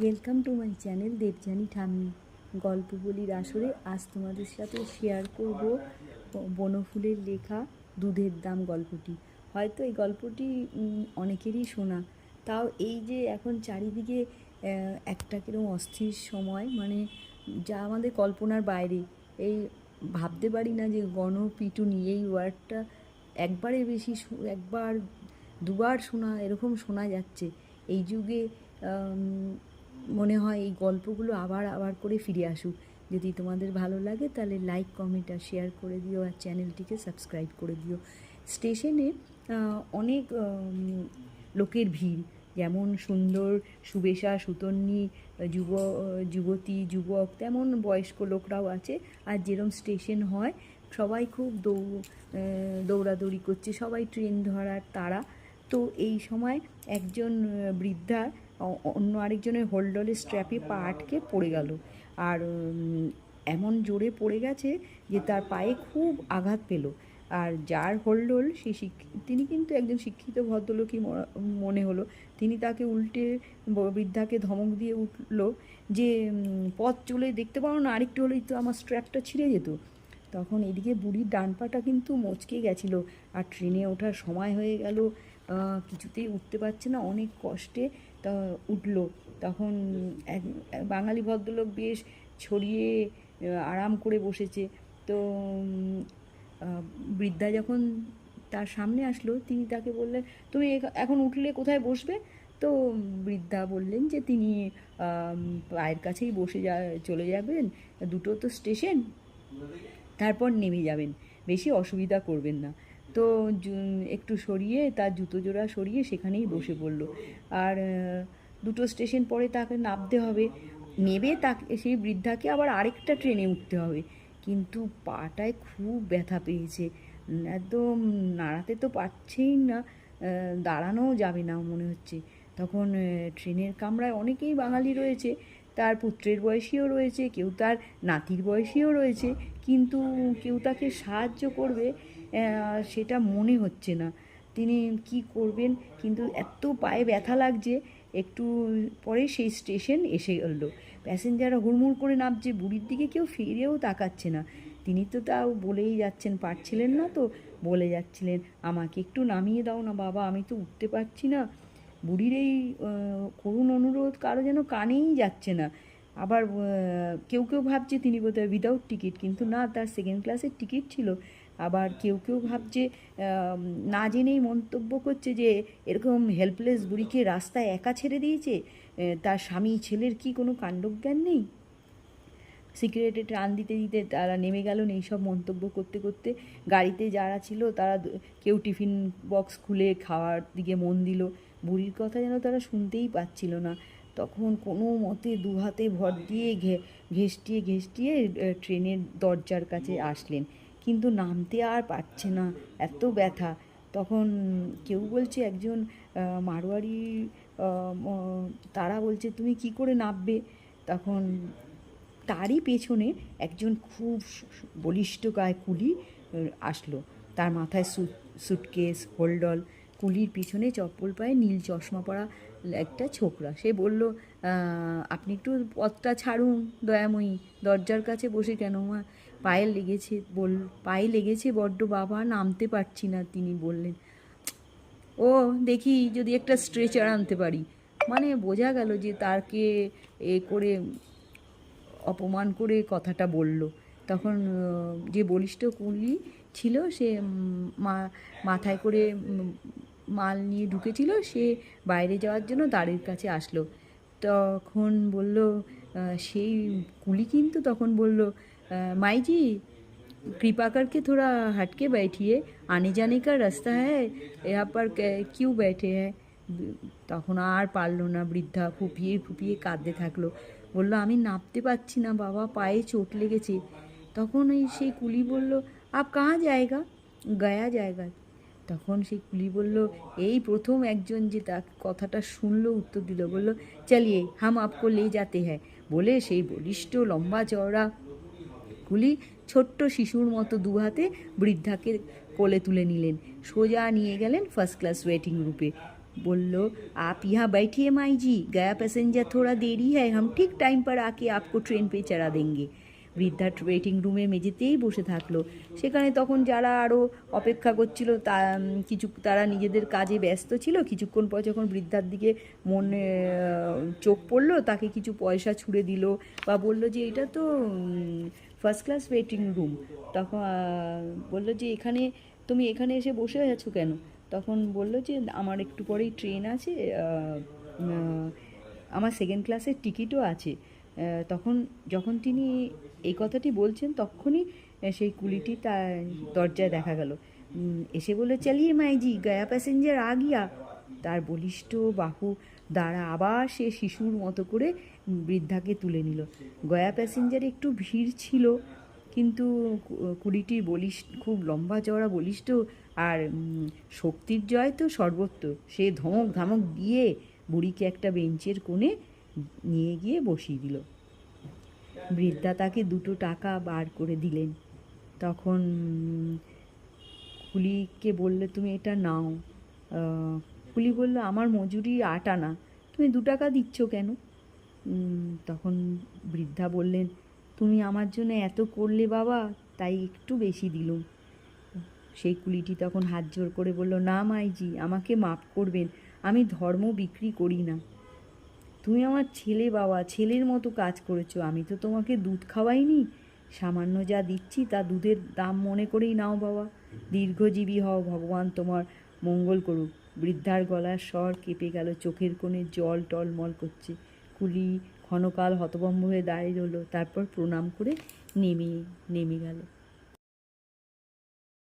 Welcome to my channel Debjani ঠাম্মি। গল্প বলির আসরে আজ তোমাদের সাথে শেয়ার করব বনফুলের লেখা দুধের দাম গল্পটি। হয়তো এই গল্পটি অনেকেরই শোনা, তাও এই যে এখন চারিদিকে একটা কিরকম অস্থির সময়, মানে যা আমাদের কল্পনার বাইরে। এই ভাবতে পারি না যে গণপিটুনি এই ওয়ার্ডটা একবারের বেশি, একবার দুবার শোনা, এরকম শোনা যাচ্ছে এই যুগে। মনে হয় এই গল্পগুলো আবার আবার করে ফিরে আসুক। যদি তোমাদের ভালো লাগে তাহলে লাইক, কমেন্ট আর শেয়ার করে দিও, আর চ্যানেলটিকে সাবস্ক্রাইব করে দিও। স্টেশনে অনেক লোকের ভিড়, যেমন সুন্দর সুবেশা সুতন্নী যুবতী যুবক, তেমন বয়স্ক লোকরাও আছে। আর যেরকম স্টেশন হয় সবাই খুব দৌড়াদৌড়ি করছে, সবাই ট্রেন ধরার তাড়া। তো এই সময় একজন বৃদ্ধা অন্য আরেকজনের হোল্ডলের স্ট্র্যাপে পা আটকে পড়ে গেল। আর এমন জোরে পড়ে গেছে যে তার পায়ে খুব আঘাত পেল। আর যার হোল্ডল তিনি কিন্তু একজন শিক্ষিত ভদ্রলোকই মনে হলো। তিনি তাকে উল্টে বৃদ্ধাকে ধমক দিয়ে উঠল যে পথ চলে দেখতে পারো না, আরেকটু হলেই তো আমার স্ট্র্যাপটা ছিঁড়ে যেত। তখন এদিকে বুড়ির ডান পাটা কিন্তু মচকে গেছিলো, আর ট্রেনে ওঠার সময় হয়ে গেল, কিছুতেই উঠতে পারছে না, অনেক কষ্টে তা উঠল। তখন এক বাঙালি ভদ্রলোক বেশ ছড়িয়ে আরাম করে বসেছে। তো বৃদ্ধা যখন তার সামনে আসলো, তিনি তাকে বললেন, তুমি এখন উঠলে কোথায় বসবে? তো বৃদ্ধা বললেন যে তিনি পায়ের কাছেই চলে যাবেন, দুটো তো স্টেশন, তারপর নেমে যাবেন, বেশি অসুবিধা করবেন না। তো একটু সরিয়ে তার জুতো জোড়া সরিয়ে সেখানেই বসে পড়ল। আর দুটো স্টেশন পরে তাকে নামতে হবে, নেবে তাকে সেই বৃদ্ধাকে আবার আরেকটা ট্রেনে উঠতে হবে। কিন্তু পাটায় খুব ব্যথা পেয়েছে, একদম নাড়াতে তো পারছেই না, দাঁড়ানোও যাবে না মনে হচ্ছে। তখন ট্রেনের কামরায় অনেকেই বাঙালি রয়েছে, তার পুত্রের বয়সীও রয়েছে, কেউ তার নাতির বয়সীও রয়েছে, কিন্তু কেউ তাকে সাহায্য করবে সেটা মনে হচ্ছে না। তিনি কি করবেন, কিন্তু এত পায়ে ব্যথা লাগছে। একটু পরে সেই স্টেশন এসে গেল, প্যাসেঞ্জাররা হুড়মুড় করে নামছে, বুড়ির দিকে কেউ ফিরেও তাকাচ্ছে না। তিনি তো তাও বলেই যাচ্ছেন, পারছিলেন না তো বলে যাচ্ছিলেন, আমাকে একটু নামিয়ে দাও না বাবা, আমি তো উঠতে পারছি না। বুড়ির এই করুণ অনুরোধ কারো যেন কানেই যাচ্ছে না। আবার কেউ কেউ ভাবছে তিনি বোধহয় উইদাউট টিকিট, কিন্তু না, তার সেকেন্ড ক্লাসের টিকিট ছিল। আবার কেউ কেউ ভাবছে, না জেনেই মন্তব্য করছে যে এরকম হেল্পলেস বুড়িকে রাস্তায় একা ছেড়ে দিয়েছে, তার স্বামী ছেলের কি কোনো কাণ্ডজ্ঞান নেই। সিগারেটে টান দিতে দিতে তারা নেমে গেল। এই সব মন্তব্য করতে করতে গাড়িতে যারা ছিল তারা কেউ টিফিন বক্স খুলে খাওয়ার দিকে মন দিল, বুড়ির কথা যেন তারা শুনতেই পাচ্ছিল না। তখন কোনো মতে দু হাতে ভর দিয়ে ঘেঁষটিয়ে ঘেঁষটিয়ে ট্রেনের দরজার কাছে আসলেন, কিন্তু নামতে আর পারছে না, এত ব্যথা। তখন কেউ বলছে, একজন মারোয়ারি, তারা বলছে তুমি কি করে নামবে? তখন তারই পেছনে একজন খুব বলিষ্ঠকায় কুলি আসলো, তার মাথায় সুটকেস, হোল্ডল, কুলির পিছনে চপ্পল পায়ে নীল চশমা পরা একটা ছোকরা। সে বলল, আপনি একটু পথটা ছাড়ুন দয়াময়ী, দরজার কাছে বসে কেন, পায়ে লেগেছে বড্ড বাবা, নামতে পারছি না। তিনি বললেন, ও দেখি যদি একটা স্ট্রেচার আনতে পারি। মানে বোঝা গেল যে তাকে করে অপমান করে কথাটা বলল। তখন যে বলিষ্ঠ কুলি ছিল, সে মাথায় করে মাল নিয়ে ঢুকেছিল, সে বাইরে যাওয়ার জন্য দাঁড়ির কাছে আসলো। তখন বলল, সেই কুলি কিন্তু তখন বলল, মাইজি कृपा करके थोड़ा हट के बैठिए, आने जाने का रास्ता है, यहाँ पर क्यों बैठे हैं? তখন আর পারলো না, বৃদ্ধা ফুপিয়ে ফুপিয়ে কাঁদতে থাকলো, বলল, আমি নামতে পারছি না বাবা, পায়ে চোট লেগেছে। তখন সেই কুলি বলল, আপ কাহা জায়গা? গয়া জায়গা। তখন সেই কুলি বলল, এই প্রথম একজন যে তার কথাটা শুনলো উত্তর দিল, বলল, চলিয়ে হাম আপকো লে যাতে হ্যাঁ। বলে সেই বলিষ্ঠ লম্বা চওড়া কুলি ছোট্ট শিশুর মতো দু হাতে বৃদ্ধাকে কোলে তুলে নিলেন, সোজা নিয়ে গেলেন ফার্স্ট ক্লাস ওয়েটিং রুমে। बोल आप यहाँ बैठिए माई जी, गया पैसेंजर थोड़ा देरी है, हम ठीक टाइम पर आके आपको ट्रेन पे चढ़ा देंगे। বৃদ্ধা ওয়েটিং রুমে মেঝেতেই বসে থাকলো। সেখানে তখন যারা আরও অপেক্ষা করছিল তারা নিজেদের কাজে ব্যস্ত ছিল। কিছুক্ষণ পর যখন বৃদ্ধার দিকে মনে চোখ পড়লো, তাকে কিছু পয়সা ছুঁড়ে দিল বা বলল যে এটা তো ফার্স্ট ক্লাস ওয়েটিং রুম। তখন বললো যে তুমি এখানে এসে বসে আছো কেন? তখন বলল যে আমার একটু পরেই ট্রেন আছে, আমার সেকেন্ড ক্লাসের টিকিটও আছে। তখন যখন তিনি এই কথাটি বলছেন তখনই সেই কুলিটি তার দরজায় দেখা গেল। এসে বলল, চালিয়ে মাইজি, গয়া প্যাসেঞ্জার আ গিয়া। তার বলিষ্ঠ বাহু দ্বারা আবার সে শিশুর মতো করে বৃদ্ধাকে তুলে নিল। গয়া প্যাসেঞ্জারে একটু ভিড় ছিল, কিন্তু কুড়িটি খুব লম্বা চওড়া বলিষ্ঠ আর শক্তির জয় তো সর্বত্র। সে ধমক ধামক দিয়ে বুড়িকে একটা বেঞ্চের কোণে নিয়ে গিয়ে বসিয়ে দিল। বৃদ্ধা তাকে 2 টাকা বার করে দিলেন। তখন কুলিকে বললে, তুমি এটা নাও। কুলি বলল, আমার মজুরি 8 আনা, তুমি 2 টাকা দিচ্ছ কেন? তখন বৃদ্ধা বললেন, তুমি আমার জন্য এত করলে বাবা, তাই একটু বেশি দিলুম। সেই কুলিটি তখন হাত জোর করে বলল, না মাইজি, আমাকে মাফ করবেন, আমি ধর্ম বিক্রি করি না। তুমি আমার ছেলে বাবা, ছেলের মতো কাজ করেছো, আমি তো তোমাকে দুধ খাওয়াইনি। সামান্য যা দিচ্ছি তা দুধের দাম মনে করেই নাও বাবা। দীর্ঘজীবী হও, ভগবান তোমার মঙ্গল করুক। বৃদ্ধার গলার স্বর কেঁপে গেল, চোখের কোণে জল টলমল করছে। কুলি ক্ষণকাল হতভম্ব হয়ে দাঁড়িয়ে রইল, তারপর প্রণাম করে নেমে গেল।